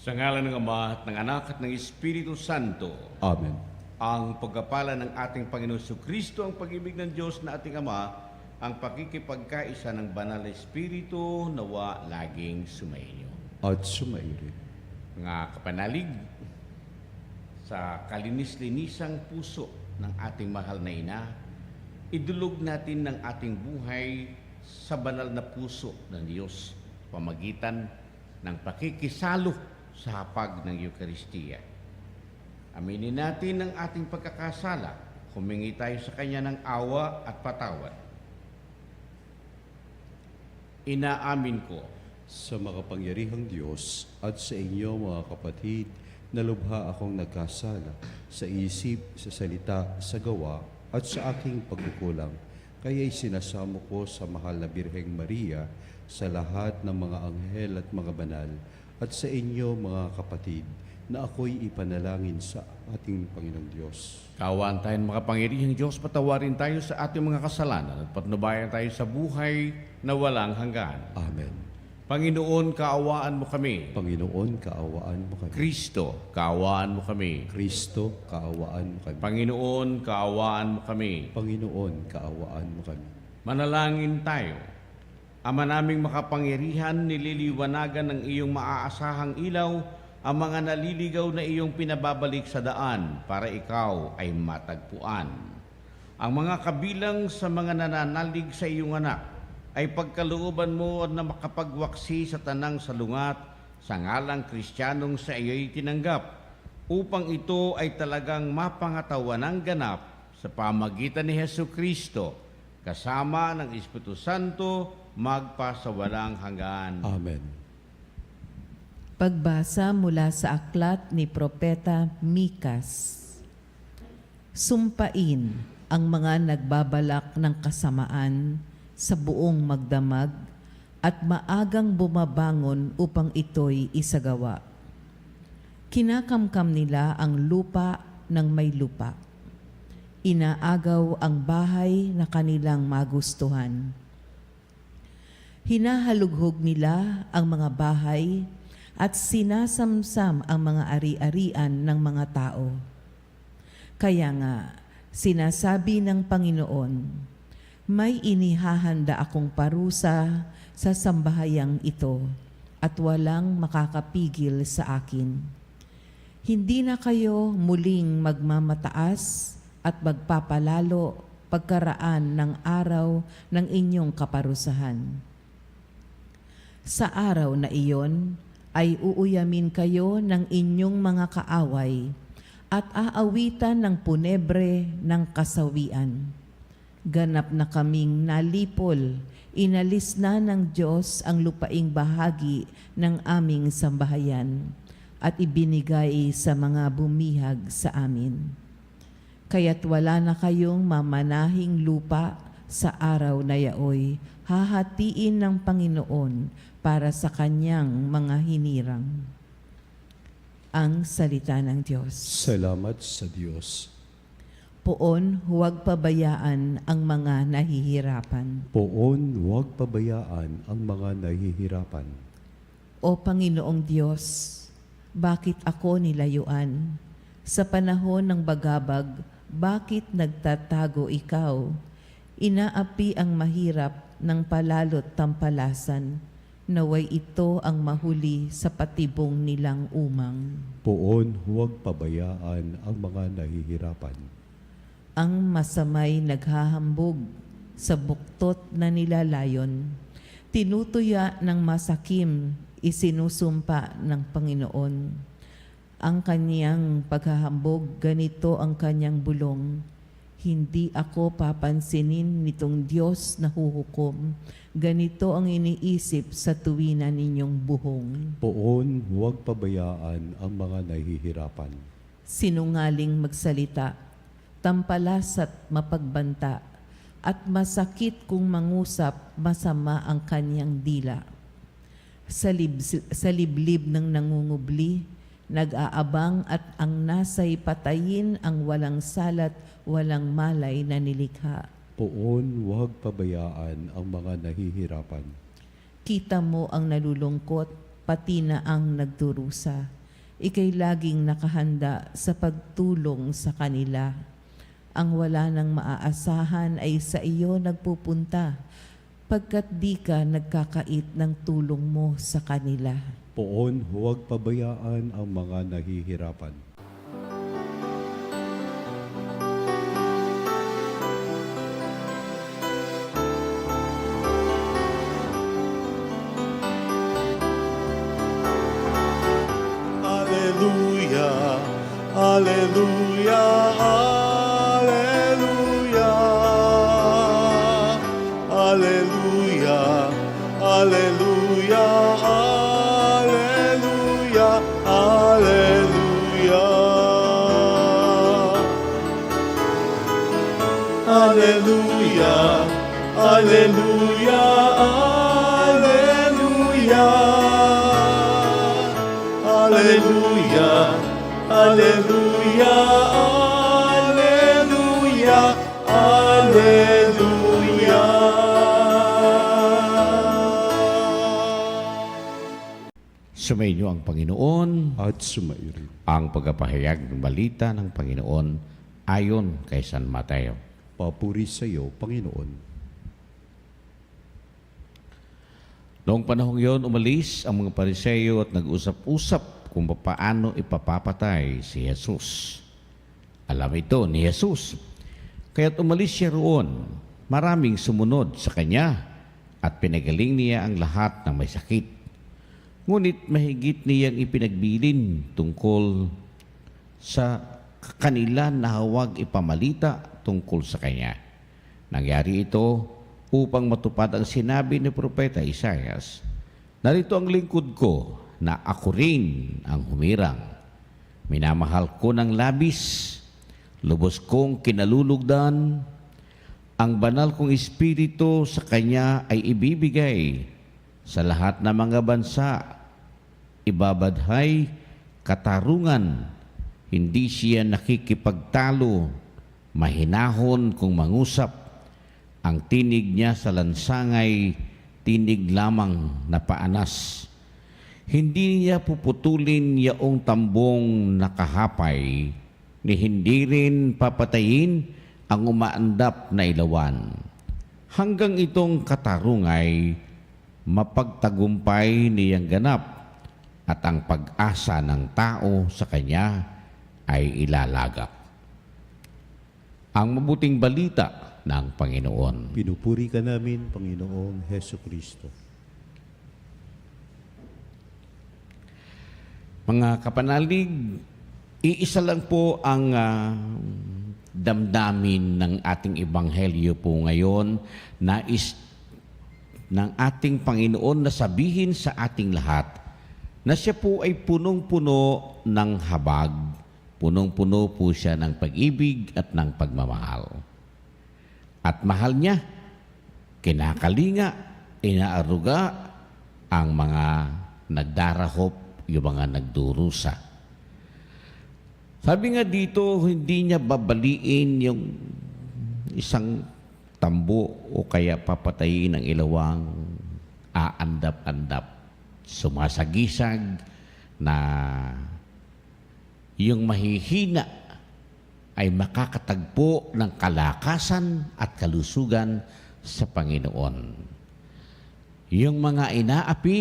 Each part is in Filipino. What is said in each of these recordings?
Sa ngalan ng Ama at ng Anak at ng Espiritu Santo, Amen. ang pagkapala ng ating Panginoon Kristo, ang pag-ibig ng Diyos na ating Ama, ang pakikipagkaisa ng banal na Espiritu, nawa laging sumainyo. At sumairi. Mga kapanalig, sa kalinis-linisang puso ng ating mahal na Ina, idulog natin ng ating buhay sa banal na puso ng Diyos, pamagitan ng pakikisalo sa hapag ng Eukaristiya. Aminin natin ang ating pagkakasala, humingi tayo sa Kanya ng awa at patawad. Inaamin ko Sa makapangyarihang Diyos at sa inyo mga kapatid, na lubha akong nagkasala sa isip, sa salita, sa gawa at sa aking pagkukulang. Kaya'y sinasamo ko sa mahal na Birheng Maria, sa lahat ng mga anghel at mga banal, at sa inyo mga kapatid, na ako'y ipanalangin sa ating Panginoong Diyos. Kaawaan tayo ng makapangyarihang Diyos, patawarin tayo sa ating mga kasalanan at patnubayan tayo sa buhay na walang hanggan. Amen. Panginoon, kaawaan mo kami. Panginoon, kaawaan mo kami. Kristo, kaawaan mo kami. Kristo, kaawaan mo kami. Panginoon, kaawaan mo kami. Panginoon, kaawaan mo kami. Manalangin tayo. Ama naming makapangyarihan, nililiwanagan ng iyong maaasahang ilaw ang mga naliligaw na iyong pinababalik sa daan para ikaw ay matagpuan. Ang mga kabilang sa mga nananalig sa iyong anak ay pagkalooban mo na makapagwaksi sa tanang salungat sa ngalang Kristiyanong sa iyo'y tinanggap, upang ito ay talagang mapangatawan ng ganap sa pamagitan ni Jesucristo, kasama ng Espiritu Santo, magpasawalang hanggan. Amen. Pagbasa mula sa aklat ni Propeta Mikas. Sumpain ang mga nagbabalak ng kasamaan sa buong magdamag at maagang bumabangon upang ito'y isagawa. Kinakamkam nila ang lupa ng may lupa. Inaagaw ang bahay na kanilang magustuhan. Hinahalughog nila ang mga bahay at sinasamsam ang mga ari-arian ng mga tao. Kaya nga, sinasabi ng Panginoon, may inihahanda akong parusa sa sambahayang ito at walang makakapigil sa akin. Hindi na kayo muling magmamataas at magpapalalo pagkaraan ng araw ng inyong kaparusahan. Sa araw na iyon ay uuyamin kayo ng inyong mga kaaway at aawitan ng punebre ng kasawian. Ganap na kaming nalipol, inalis na ng Diyos ang lupaing bahagi ng aming sambahayan at ibinigay sa mga bumihag sa amin. Kaya't wala na kayong mamanahing lupa sa araw na yaoy, hahatiin ng Panginoon para sa kanyang mga hinirang. Ang salita ng Diyos. Salamat sa Diyos. Poon, huwag pabayaan ang mga nahihirapan. Poon, huwag pabayaan ang mga nahihirapan. O Panginoong Diyos, bakit ako nilayuan? Sa panahon ng bagabag, bakit nagtatago ikaw? Inaapi ang mahirap ng palalot tampalasan. Naway ito ang mahuli sa patibong nilang umang. Poon, huwag pabayaan ang mga nahihirapan. Ang masamay naghahambog sa buktot na nilalayon. Tinutuya ng masakim, isinusumpa ng Panginoon. Ang kanyang paghahambog, ganito ang kanyang bulong. Hindi ako papansinin nitong Diyos na huhukom. Ganito ang iniisip sa tuwinan ninyong buhong. Poon, huwag pabayaan ang mga nahihirapan. Sinungaling magsalita, tampalas at mapagbanta, at masakit kung mangusap, masama ang kanyang dila. Sa liblib ng nangungubli, nag-aabang at ang nasa'y patayin ang walang salat, walang malay na nilikha. Poon, huwag pabayaan ang mga nahihirapan. Kita mo ang nalulungkot, pati na ang nagdurusa. Ika'y laging nakahanda sa pagtulong sa kanila. Ang wala nang maaasahan ay sa iyo nagpupunta, pagkat di ka nagkakait ng tulong mo sa kanila. Poon, huwag pabayaan ang mga nahihirapan. Hallelujah, hallelujah, hallelujah, hallelujah, hallelujah, hallelujah, hallelujah, hallelujah, hallelujah, hallelujah. Hallelujah, hallelujah, hallelujah, hallelujah. Sumainyo ang Panginoon, At sumairin. ang pagpapahayag ng balita ng Panginoon ayon kay San Mateo. Papuri sa iyo, Panginoon. Noong panahong yon, umalis ang mga Pariseo at nag-usap-usap kung paano ipapapatay si Jesus. Alam ito ni Jesus. Kaya't umalis siya roon. Maraming sumunod sa kanya at pinagaling niya ang lahat ng may sakit. Ngunit mahigit niyang ipinagbilin tungkol sa kanila na huwag ipamalita tungkol sa kanya. Nangyari ito upang matupad ang sinabi ni Propeta Isaias, "Narito ang lingkod ko na ako rin ang humirang. Minamahal ko ng labis, lubos kong kinalulugdan, ang banal kong espiritu sa kanya ay ibibigay sa lahat ng mga bansa. Ibabadhay katarungan, hindi siya nakikipagtalo, mahinahon kung mangusap, ang tinig niya sa lansangay, tinig lamang na paanas. Hindi niya puputulin yaong tambong nakahapay, ni hindi rin papatayin ang umaandap na ilawan. Hanggang itong katarungay, mapagtagumpay niyang ganap, at ang pag-asa ng tao sa kanya ay ilalagak." Ang mabuting balita ng Panginoon. Pinupuri ka namin, Panginoong Heso Kristo. Mga kapanalig, iisa lang po ang damdamin ng ating ebanghelyo po ngayon, nais ng ating Panginoon na sabihin sa ating lahat na siya po ay punong-puno ng habag, punong-puno po siya ng pag-ibig at ng pagmamahal. At mahal niya, kinakalinga, inaaruga ang mga nagdarahop, yung mga nagdurusa. Sabi nga dito, hindi niya babaliin yung isang tambo o kaya papatayin ng ilawang aandap-andap, sumasagisag na yung mahihina ay makakatagpo ng kalakasan at kalusugan sa Panginoon. Yung mga inaapi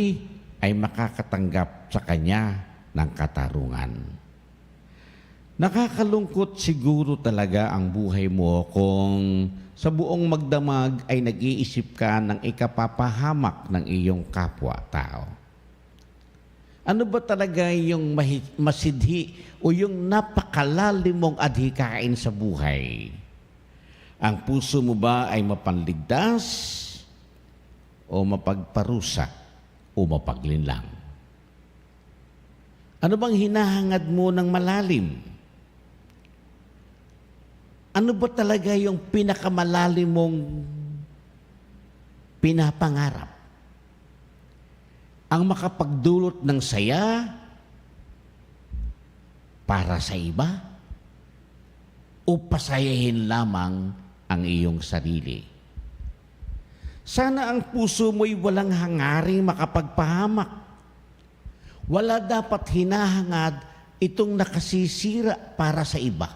ay makakatanggap sa Kanya ng katarungan. Nakakalungkot siguro talaga ang buhay mo kung sa buong magdamag ay nag-iisip ka ng ikapapahamak ng iyong kapwa-tao. Ano ba talaga yung masidhi o yung napakalalim mong adhikain sa buhay? Ang puso mo ba ay mapanligtas o mapagparusa o mapaglinlang? Ano bang hinahangad mo ng malalim? Ano ba talaga yung pinakamalalim mong pinapangarap? Ang makapagdulot ng saya para sa iba? O pasayahin lamang ang iyong sarili? Sana ang puso mo'y walang hangaring makapagpahamak. Wala dapat hinahangad itong nakasisira para sa iba.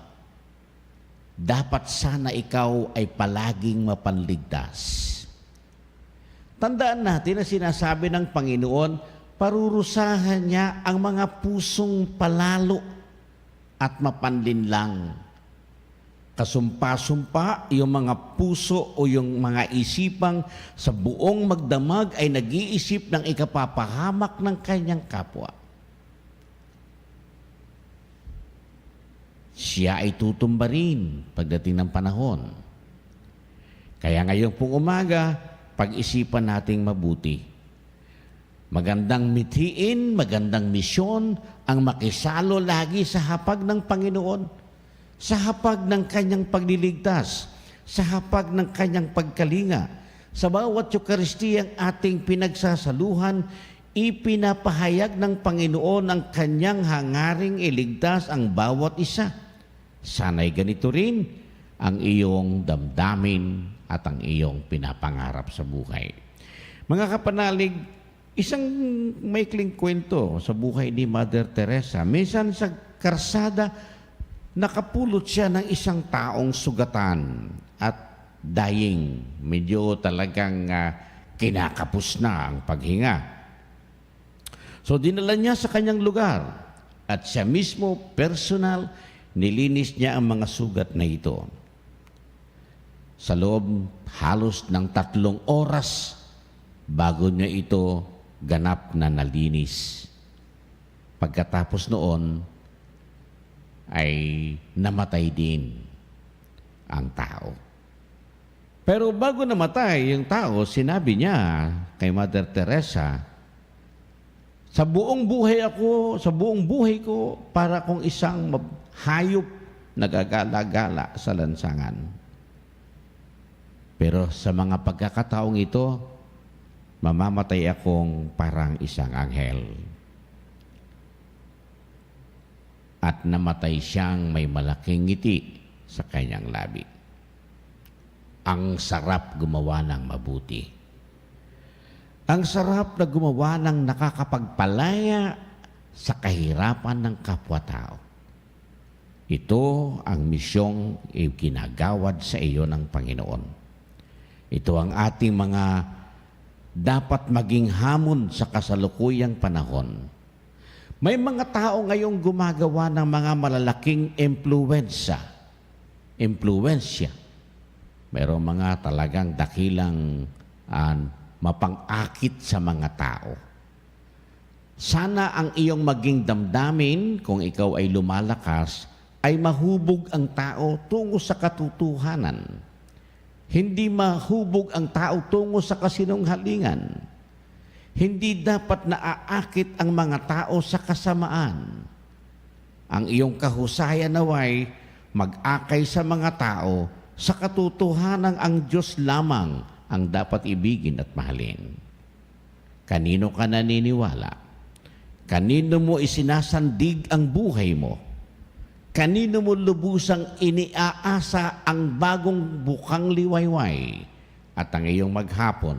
Dapat sana ikaw ay palaging mapanligtas. Tandaan natin na sinasabi ng Panginoon, parurusahan niya ang mga pusong palalo at mapanlinlang. Kasumpa-sumpa, yung mga puso o yung mga isipang sa buong magdamag ay nag-iisip ng ikapapahamak ng kanyang kapwa. Siya ay tutumba rin pagdating ng panahon. Kaya ngayong pong umaga, pag-isipan nating mabuti. Magandang mithiin, magandang misyon ang makisalo lagi sa hapag ng Panginoon, sa hapag ng kanyang pagliligtas, sa hapag ng kanyang pagkalinga. Sa bawat Eukaristiyang ating pinagsasaluhan, ipinapahayag ng Panginoon ang kanyang hangaring iligtas ang bawat isa. Sana'y ganito rin ang iyong damdamin at ang iyong pinapangarap sa buhay. Mga kapanalig, isang maikling kwento sa buhay ni Mother Teresa. Minsan sa karsada, nakapulot siya ng isang taong sugatan at dying. Medyo talagang kinakapos na ang paghinga. So dinala niya sa kanyang lugar at siya mismo personal nilinis niya ang mga sugat na ito. Sa loob halos ng 3 oras bago niya ito ganap na nalinis. Pagkatapos noon ay namatay din ang tao. Pero bago namatay yung tao, sinabi niya kay Mother Teresa, sa buong buhay ko, para kong isang hayop na gagala-gala sa lansangan. Pero sa mga pagkakataong ito, mamamatay akong parang isang anghel. At namatay siyang may malaking ngiti sa kanyang labi. Ang sarap gumawa ng mabuti. Ang sarap na gumawa ng nakakapagpalaya sa kahirapan ng kapwa-tao. Ito ang misyong ginagawad sa iyo ng Panginoon. Ito ang ating mga dapat maging hamon sa kasalukuyang panahon. May mga tao ngayong gumagawa ng mga malalaking impluwensya. Mayroong mga talagang dakilang mapang-akit sa mga tao. Sana ang iyong maging damdamin, kung ikaw ay lumalakas, ay mahubog ang tao tungo sa katotohanan. Hindi mahubog ang tao tungo sa kasinungalingan. Hindi dapat naaakit ang mga tao sa kasamaan. Ang iyong kahusayan naway mag-akay sa mga tao sa katotohanan ang Diyos lamang ang dapat ibigin at mahalin. Kanino ka naniniwala? Kanino mo isinasandig ang buhay mo? Kanino mo lubusang iniaasa ang bagong bukang liwayway at ang iyong maghapon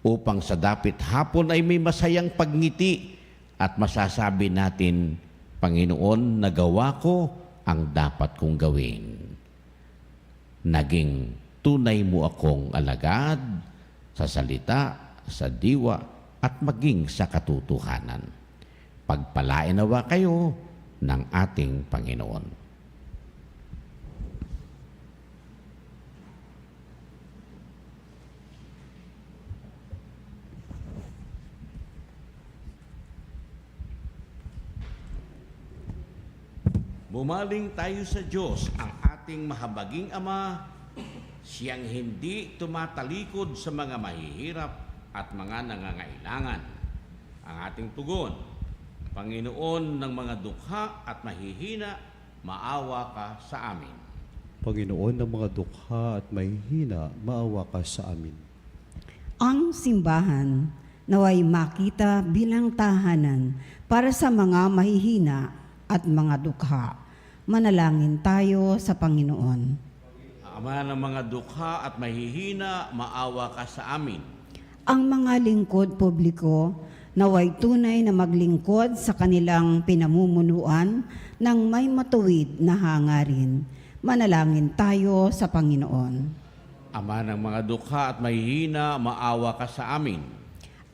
upang sa dapit hapon ay may masayang pagngiti at masasabi natin, Panginoon, nagawa ko ang dapat kong gawin. Naging tunay mo akong alagad sa salita, sa diwa, at maging sa katotohanan. Pagpalain nawa kayo ng ating Panginoon. Bumaling tayo sa Diyos, ang ating mahabaging Ama, siyang hindi tumatalikod sa mga mahihirap at mga nangangailangan. Ang ating tugon, Panginoon ng mga dukha at mahihina, maawa ka sa amin. Panginoon ng mga dukha at mahihina, maawa ka sa amin. Ang simbahan naway makita bilang tahanan para sa mga mahihina at mga dukha. Manalangin tayo sa Panginoon. Ama ng mga dukha at mahihina, maawa ka sa amin. Ang mga lingkod publiko naway tunay na maglingkod sa kanilang pinamumunuan ng may matuwid na hangarin. Manalangin tayo sa Panginoon. Ama ng mga dukha at mahihina, maawa ka sa amin.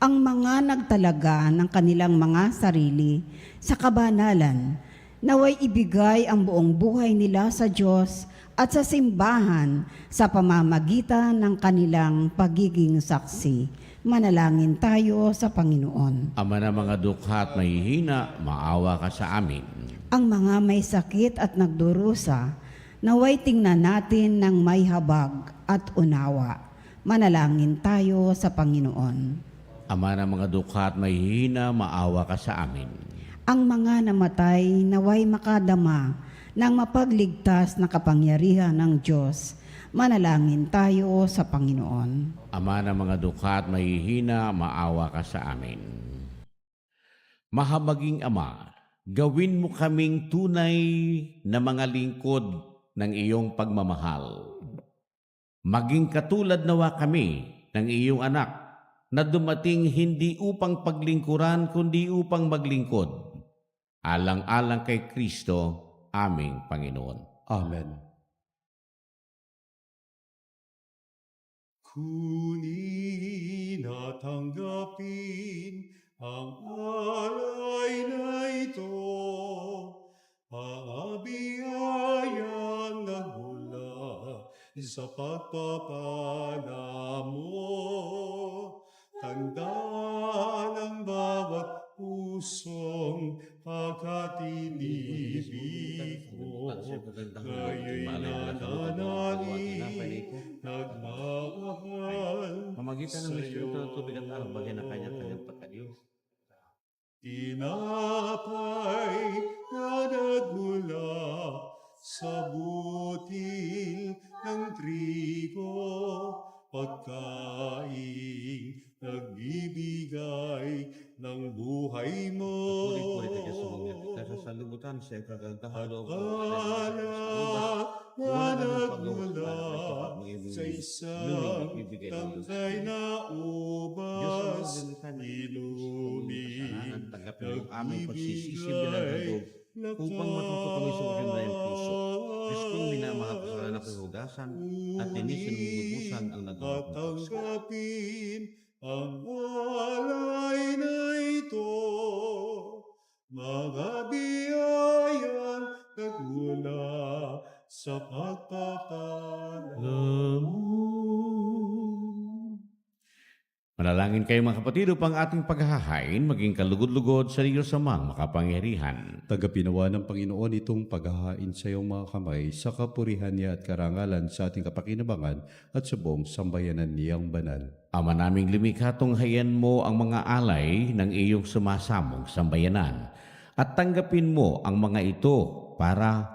Ang mga nagtalaga ng kanilang mga sarili sa kabanalan, naway ibigay ang buong buhay nila sa Diyos at sa simbahan sa pamamagitan ng kanilang pagiging saksi. Manalangin tayo sa Panginoon. Ama ng mga dukha at mahihina, maawa ka sa amin. Ang mga may sakit at nagdurusa, naway tingnan natin ng may habag at unawa. Manalangin tayo sa Panginoon. Ama ng mga dukha at mahihina, maawa ka sa amin. Ang mga namatay, naway makadama ng mapagligtas na kapangyarihan ng Diyos. Manalangin tayo sa Panginoon. Ama ng mga dukha at mahihina, maawa ka sa amin. Mahabaging Ama, gawin mo kaming tunay na mga lingkod ng iyong pagmamahal. Maging katulad nawa kami ng iyong anak na dumating hindi upang paglingkuran kundi upang maglingkod. Alang-alang kay Kristo, aming Panginoon. Amen. Kunin at tanggapin ang alay na ito, ang biyayang nagmula sa pagpapala mo. Tanda ng bawat pusong pagkatinibig ko, ngaya'y nananalig, nagmamahal Mamagitan ng Espiritu ng tubig at araw, bagay na kanyang pagkaliw. Tinapay na nagmula sa butil ng trigo, pagkain nagbibigay ng buhay mo. Puri-puri ka sa mga kita sa libutan sa kagandahan loob ko. Wala na nagmula sa isang tangkay na ubas, ilumig, tanggapin mo aming pagsisisi bilang handog upang matuto kami sa maganda ng puso. Diyos kong minamahal ko sa anak ng hugasan at linisin ng lubusan ang nagawa kong puso. tatanggapin ang alay na ito, mga biyayang nagmula sa pagpapala mo. Manalangin kayo mga kapatid upang ating paghahain maging kalugod-lugod sa Diyos amang makapangyarihan. Tagapinawa ng Panginoon itong paghahain sa iyong mga kamay sa kapurihan niya at karangalan sa ating kapakinabangan at sa buong sambayanan niyang banal. Ama naming lumikha, tunghayan mo ang mga alay ng iyong sumasamong sambayanan at tanggapin mo ang mga ito para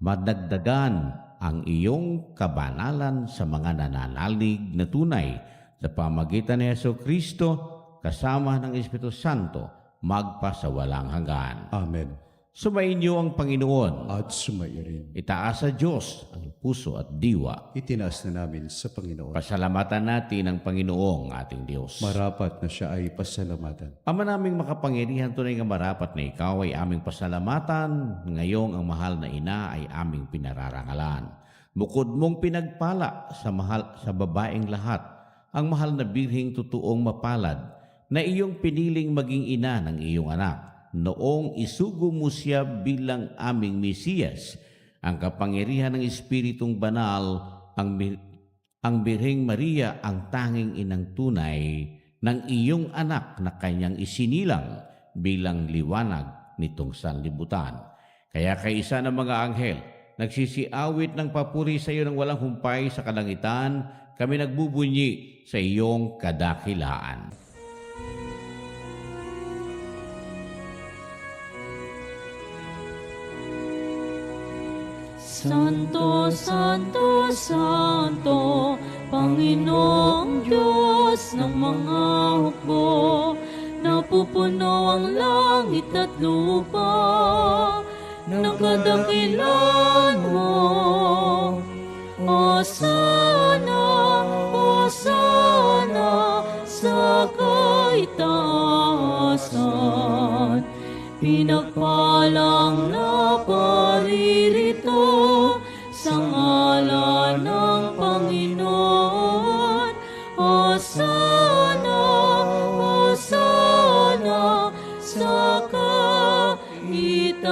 madagdagan ang iyong kabanalan sa mga nananalig na tunay sa pamagitan ni Jesucristo kasama ng Espiritu Santo magpasawalang hanggan. Amen. Sumainyo ang Panginoon. At sumayo rin. Itaas sa Diyos ang puso at diwa. Itinaas na namin sa Panginoon. Pasalamatan natin ang Panginoong ating Diyos. Marapat na siya ay pasalamatan. Ama naming makapangyarihan, tunay nga marapat na ikaw ay aming pasalamatan. Ngayong ang mahal na ina ay aming pinararangalan. Bukod mong pinagpala sa babaeng lahat, ang mahal na birheng totoong mapalad na iyong piniling maging ina ng iyong anak. Noong isugo mo siya bilang aming Mesiyas, ang kapangyarihan ng Espiritong Banal, ang Birheng Maria ang tanging inang tunay ng iyong anak na kanyang isinilang bilang liwanag nitong sanlibutan. Kaya kaisa ng mga anghel, nagsisiawit ng papuri sa iyo ng walang humpay sa kalangitan, kami nagbubunyi sa iyong kadakilaan. Santo, Santo, Santo, Panginoong Diyos ng mga hukbo, napupuno ang langit at lupa ng kadakilan mo. Hosana, Hosana sa kaitaasan. pinagpalang na paririto sa ngalan ng Panginoon. Hosana, Hosana sa kaitaasan.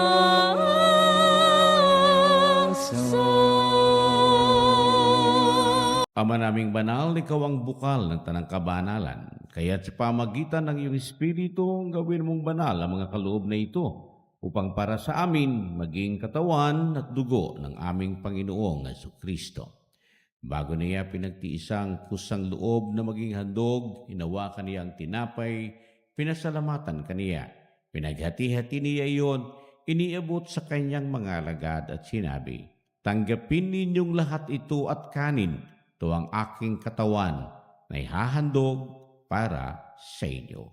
Ama naming banal, ikaw ang bukal ng tanang kabanalan. Kaya't sa pamagitan ng iyong Espiritu, gawin mong banal ang mga kaloob na ito, upang para sa amin maging katawan at dugo ng aming Panginoong Jesucristo. Bago niya pinagtiisang kusang loob na maging handog, hinawakan niya ang tinapay, pinasalamatan kaniya. Pinaghati-hati niya iyon, iniabot sa kanyang mga alagad at sinabi, "Tanggapin ninyong lahat ito at kanin. Ito ang aking katawan na ihahandog para sa inyo."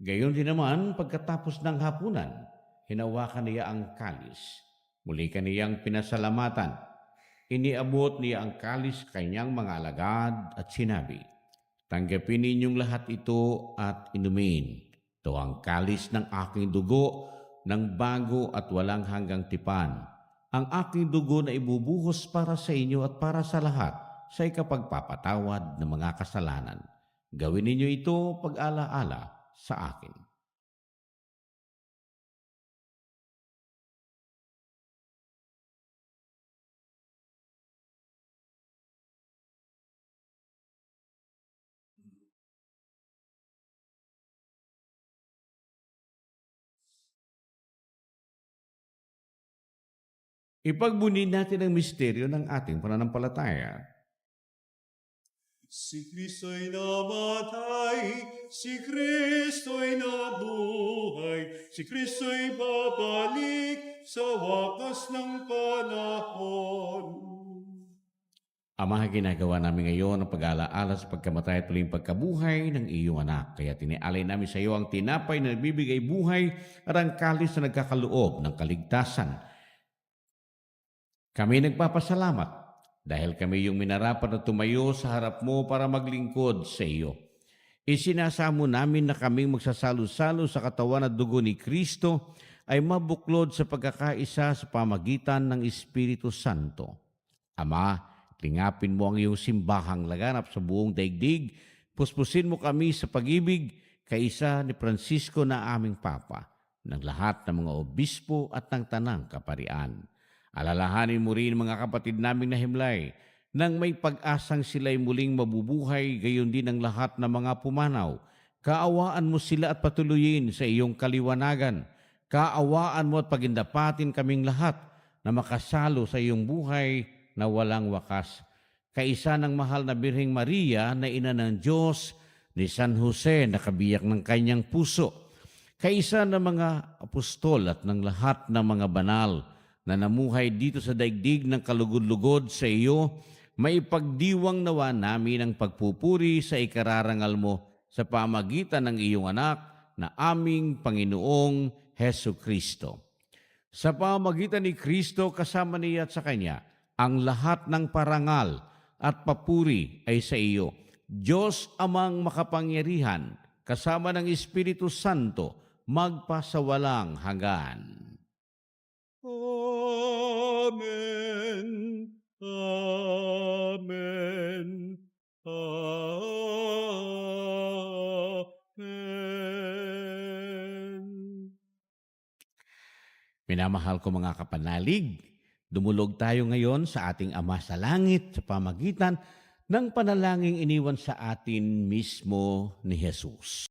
Gayon din naman, pagkatapos ng hapunan, hinawakan niya ang kalis. Muli kaniyang pinasalamatan. Iniabot niya ang kalis sa kanyang mga alagad at sinabi, "Tanggapin ninyong lahat ito at inumin. Ito ang kalis ng aking dugo ng bago at walang hanggang tipan. Ang aking dugo na ibubuhos para sa inyo at para sa lahat sa ikapagpapatawad ng mga kasalanan. Gawin ninyo ito pag-alaala sa akin." Ipagbunin natin ang misteryo ng ating pananampalataya. Si Kristo'y namatay, si Kristo'y nabuhay, si Kristo'y babalik sa wakas ng panahon. Ama, ginagawa namin ngayon ang pag-alaala sa pagkamatay at muling pagkabuhay ng iyong anak. Kaya tinialay namin sa iyo ang tinapay na nagbibigay buhay at ang kalis na nagkakaloob ng kaligtasan. Kami nagpapasalamat dahil kami yung minarapat na tumayo sa harap mo para maglingkod sa iyo. Isinasamo namin na kaming magsasalo-salo sa katawan at dugo ni Kristo ay mabuklod sa pagkakaisa sa pamagitan ng Espiritu Santo. Ama, lingapin mo ang iyong simbahang laganap sa buong daigdig. Puspusin mo kami sa pag-ibig kaisa ni Francisco na aming Papa, ng lahat ng mga obispo at ng tanang kaparian. Alalahanin mo rin mga kapatid naming na himlay, nang may pag-asang sila'y muling mabubuhay, gayon din ang lahat ng mga pumanaw. Kaawaan mo sila at patuloyin sa iyong kaliwanagan. Kaawaan mo at pagindapatin kaming lahat na makasalo sa iyong buhay na walang wakas. Kaisa ng mahal na Birheng Maria na ina ng Diyos, ni San Jose na kabiyak ng kanyang puso. Kaisa ng mga apostol at ng lahat ng mga banal na namuhay dito sa daigdig ng kalugod-lugod sa iyo, maipagdiwang nawa namin ang pagpupuri sa ikararangal mo sa pamagitan ng iyong anak na aming Panginoong Hesu Kristo. Sa pamagitan ni Kristo kasama niya at sa Kanya, ang lahat ng parangal at papuri ay sa iyo. Diyos amang makapangyarihan, kasama ng Espiritu Santo, magpasawalang hanggan. Amen. Amen. Amen. Minamahal ko mga kapanalig, dumulog tayo ngayon sa ating Ama sa Langit sa pamagitan ng panalangin iniwan sa atin mismo ni Jesus.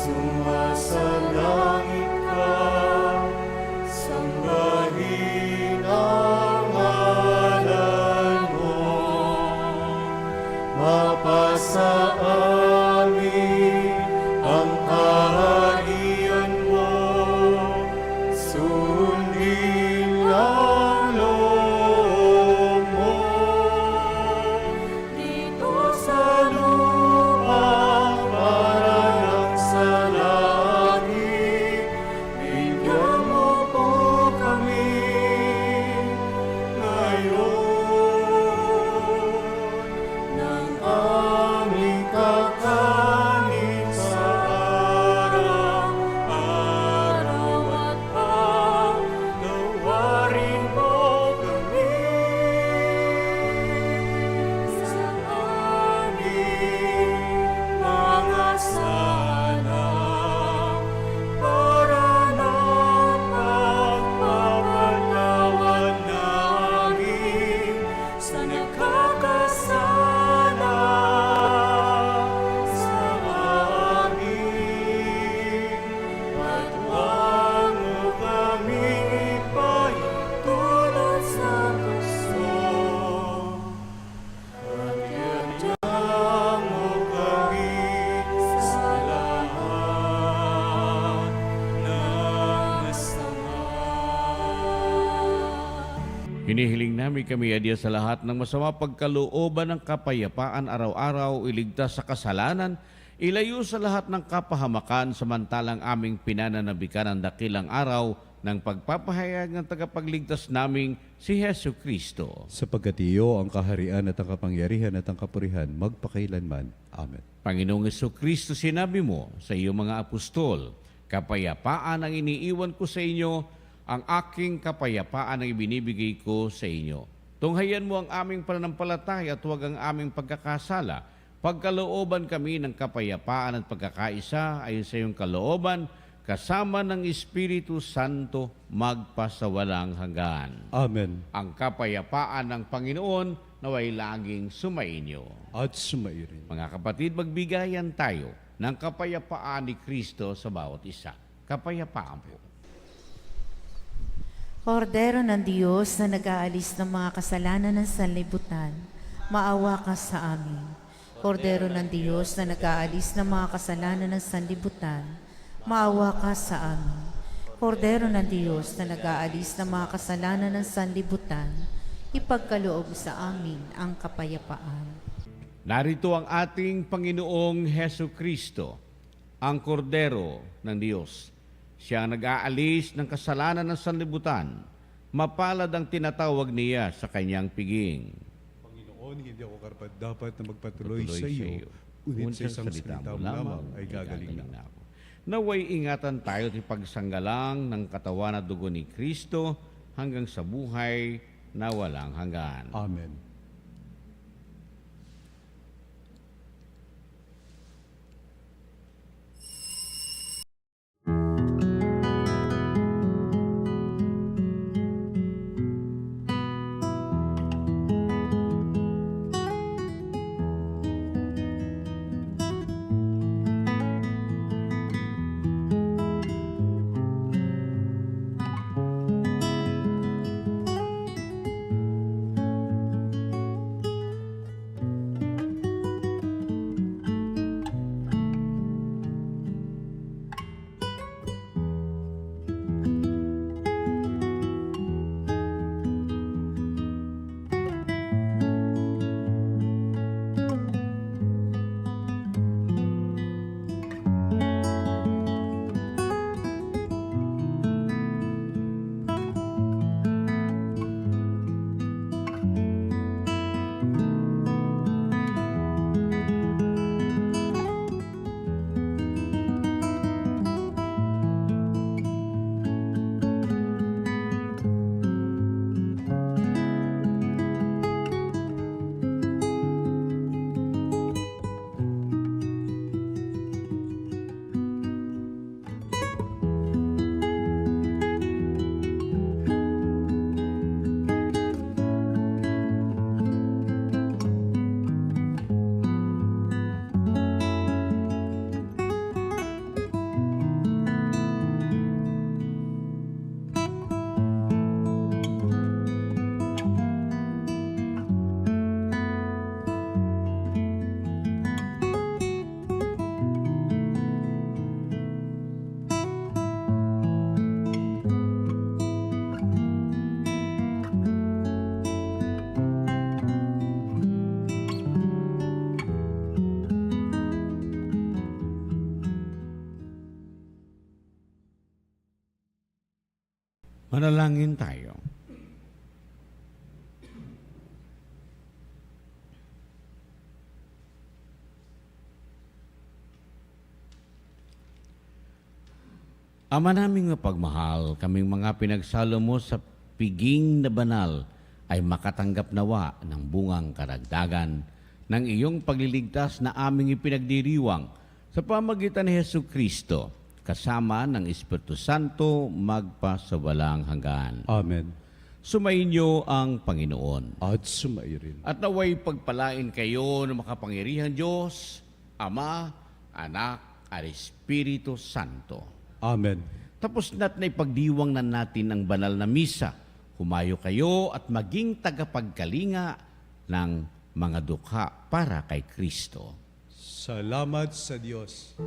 Sumasalangit ka, sambahin ang ngalan mo, mapasa amin ang kaharian mo, Hinihiling namin kami, adya sa lahat ng masama pagkalooban ng kapayapaan araw-araw, iligtas sa kasalanan, ilayo sa lahat ng kapahamakan, samantalang aming pinananabikan ang dakilang araw ng pagpapahayag ng tagapagligtas naming si Hesu Kristo. Sapagkat iyo ang kaharian at ang kapangyarihan at ang kapurihan magpakailanman. Amen. Panginoong Hesu Kristo, sinabi mo sa iyong mga apostol, kapayapaan ang iniiwan ko sa inyo, ang aking kapayapaan ang ibinibigay ko sa inyo. Tunghayan mo ang aming pananampalataya at huwag ang aming pagkakasala. Pagkalooban kami ng kapayapaan at pagkakaisa ayon sa iyong kalooban, kasama ng Espiritu Santo magpasawalang hanggan. Amen. Ang kapayapaan ng Panginoon naway laging sumainyo. At sumairin. Mga kapatid, magbigayan tayo ng kapayapaan ni Kristo sa bawat isa. Kapayapaan po. Kordero ng Diyos na nag-aalis ng mga kasalanan ng sanlibutan, maawa ka sa amin. Kordero ng Diyos na nag-aalis ng mga kasalanan ng sanlibutan, maawa ka sa amin. Kordero ng Diyos na nag-aalis ng mga kasalanan ng sanlibutan, ipagkaloob sa amin ang kapayapaan. Narito ang ating Panginoong Hesu Kristo, ang Kordero ng Diyos. Siya ang nag-aalis ng kasalanan ng sanlibutan. Mapalad ang tinatawag niya sa kanyang piging. Panginoon, hindi ako karapat-dapat na magpatuloy Tuloy sa iyo. Ngunit sa isang salita mo lamang ay gagaling na. ako. Naway ingatan tayo at ipagsanggalang ng katawan at dugo ni Kristo hanggang sa buhay na walang hanggan. Amen. Manalangin tayo. Ama naming mapagmahal, kaming mga pinagsalo mo sa piging na banal ay makatanggap nawa ng bungang karagdagan ng iyong pagliligtas na aming ipinagdiriwang sa pamagitan ni Hesu Kristo, kasama ng Espiritu Santo magpasawalang hanggan. Amen. Sumainyo ang Panginoon. At sumairin. At naway pagpalain kayo ng makapangyarihan Diyos, Ama, Anak, at Espiritu Santo. Amen. Tapos na't na ipagdiwang na natin ang banal na misa. Humayo kayo at maging tagapagkalinga ng mga dukha para kay Kristo. Salamat sa Diyos.